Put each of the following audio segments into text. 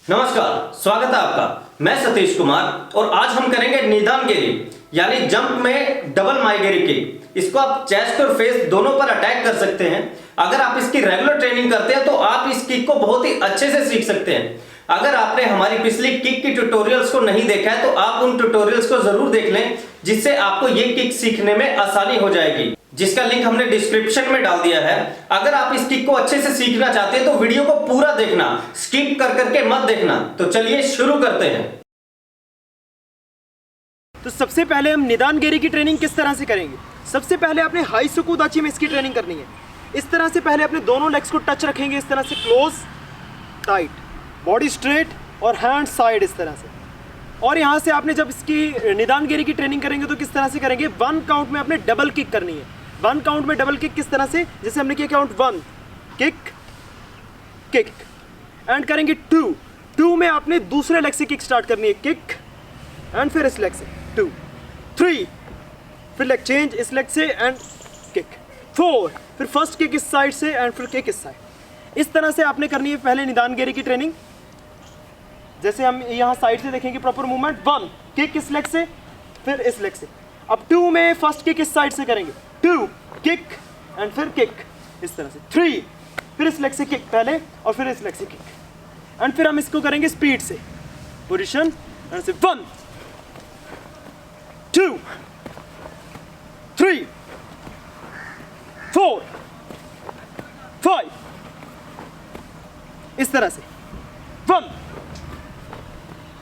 नमस्कार, स्वागत है आपका। मैं सतीश कुमार और आज हम करेंगे निदान गिरी यानी जंप में डबल माईगेरी किक। इसको आप चेस्ट और फेस दोनों पर अटैक कर सकते हैं। अगर आप इसकी रेगुलर ट्रेनिंग करते हैं तो आप इस किक को बहुत ही अच्छे से सीख सकते हैं। अगर आपने हमारी पिछली किक की ट्यूटोरियल्स को नहीं देखा है तो आप उन ट्यूटोरियल्स को जरूर देख लें, जिससे आपको ये किक सीखने में आसानी हो जाएगी, जिसका लिंक हमने डिस्क्रिप्शन में डाल दिया है। अगर आप इस किक को अच्छे से सीखना चाहते हैं तो वीडियो को पूरा देखना, स्किप कर करके मत देखना। तो चलिए शुरू करते हैं। तो सबसे पहले हम निदान गिरी की ट्रेनिंग किस तरह से करेंगे। सबसे पहले आपने हाई सुकुदाची में इसकी ट्रेनिंग करनी है। इस तरह से पहले अपने दोनों लेग्स को टच रखेंगे, इस तरह से क्लोज टाइट, बॉडी स्ट्रेट और हैंड साइड इस तरह से। और यहाँ से आपने जब इसकी निदान गिरी की ट्रेनिंग करेंगे तो किस तरह से करेंगे, 1 काउंट में आपने डबल किक करनी है। 1 काउंट में डबल किक किस तरह से, जैसे हमने किया काउंट 1 किक किक एंड करेंगे 2 में आपने दूसरे लेग से किक स्टार्ट करनी है, किक एंड फिर इस लेग से 2 3 फिर लेग चेंज इस लेग से एंड किक 4 फिर फर्स्ट किक इस साइड से एंड फिर किक इस साइड। इस तरह से आपने करनी है पहले निदान गिरी की ट्रेनिंग। जैसे हम यहाँ साइड से देखेंगे प्रॉपर मूवमेंट, 1 किक इस लेग से फिर इस लेग से। अब 2 में फर्स्ट किक इस साइड से करेंगे, 2 किक एंड फिर किक इस तरह से, 3 फिर इस लेग से किक पहले और फिर इस लेग से किक एंड फिर हम इसको करेंगे स्पीड से, पोजीशन एंड से 1 2 3 4 5 इस तरह से 1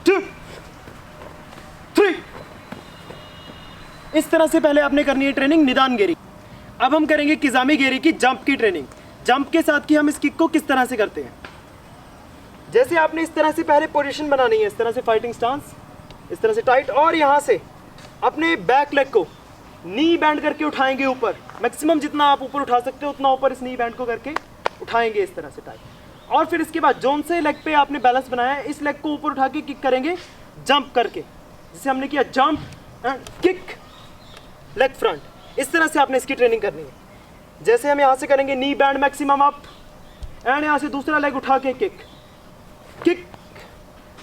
2 3। इस तरह से पहले आपने करनी है ट्रेनिंग निदान गिरी। अब हम करेंगे किजामी गिरी की जंप की ट्रेनिंग। जंप के साथ की हम इस किक को किस तरह से करते हैं। जैसे आपने इस तरह से पहले पोजीशन बनानी है, इस तरह से फाइटिंग स्टांस, इस तरह से टाइट, और यहाँ से अपने बैक लेग को नी बैंड करके उठाएंगे ऊपर। मैक्सिमम जितना आप ऊपर उठा सकते हो उतना ऊपर इस नी बैंड को करके उठाएंगे इस तरह से टाइट। और फिर इसके बाद जोन से लेग पे आपने बैलेंस बनाया है, इस लेग को ऊपर उठा के किक करेंगे जंप करके, जैसे हमने किया jump and kick leg front. इस तरह से आपने इसकी ट्रेनिंग करनी है। जैसे हम यहाँ से करेंगे नी बैंड मैक्सिमम अप एंड यहाँ से दूसरा लेग उठा के किक किक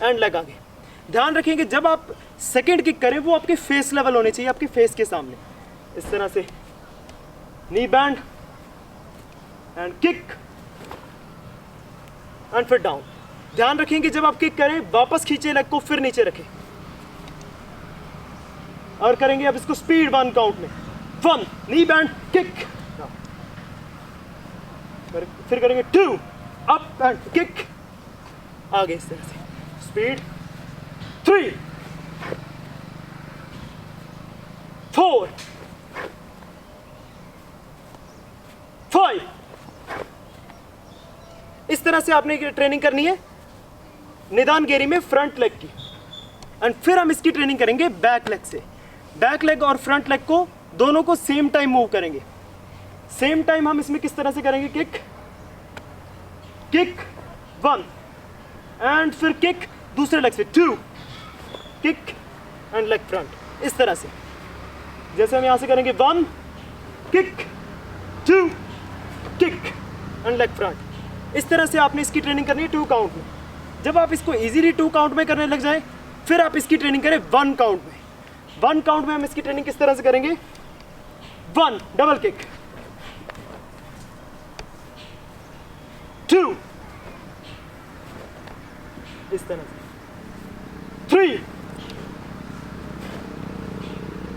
एंड लेग आगे। ध्यान रखेंगे जब आप सेकंड किक करें वो आपके फेस लेवल होने चाहिए, आपके फेस के सामने। इस तरह से नी बैंड एंड किक एंड फिर डाउन। ध्यान रखेंगे जब आप किक करें वापस खींचे लेग को, फिर नीचे रखें और करेंगे अब इसको स्पीड 1 काउंट में, 1 नी बैंड किक, फिर करेंगे 2 अप एंड किक आगे इस तरह से स्पीड 3 4 5। इस तरह से आपने ट्रेनिंग करनी है निदान गिरी में फ्रंट लेग की। एंड फिर हम इसकी ट्रेनिंग करेंगे बैक लेग से। बैक लेग और फ्रंट लेग को दोनों को सेम टाइम मूव करेंगे। सेम टाइम हम इसमें किस तरह से करेंगे, किक किक 1 एंड फिर किक दूसरे लेग से 2 किक एंड लेग फ्रंट। इस तरह से जैसे हम यहाँ से करेंगे 1 kick 2 kick and leg front. इस तरह से आपने इसकी ट्रेनिंग करनी है 2 काउंट में। जब आप इसको इजीली 2 काउंट में करने लग जाए फिर आप इसकी ट्रेनिंग करें 1 काउंट में। 1 काउंट में हम इसकी ट्रेनिंग किस तरह से करेंगे, 1 डबल किक 2 इस तरह से 3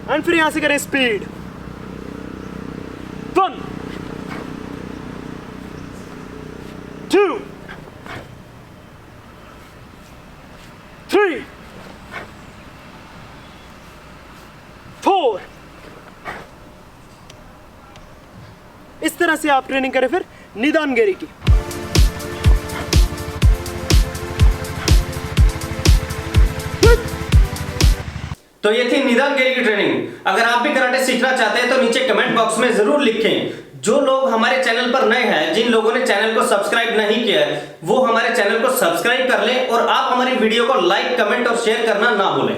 एंड फिर यहां से करें स्पीड 1 2 3 4। इस तरह से आप ट्रेनिंग करें फिर निदान गिरी की। तो ये थी निदान गिरी की ट्रेनिंग। अगर आप भी कराटे सीखना चाहते हैं तो नीचे कमेंट बॉक्स में जरूर लिखें। जो लोग हमारे चैनल पर नए हैं, जिन लोगों ने चैनल को सब्सक्राइब नहीं किया है, वो हमारे चैनल को सब्सक्राइब कर लें और आप हमारी वीडियो को लाइक, कमेंट और शेयर करना ना भूलें।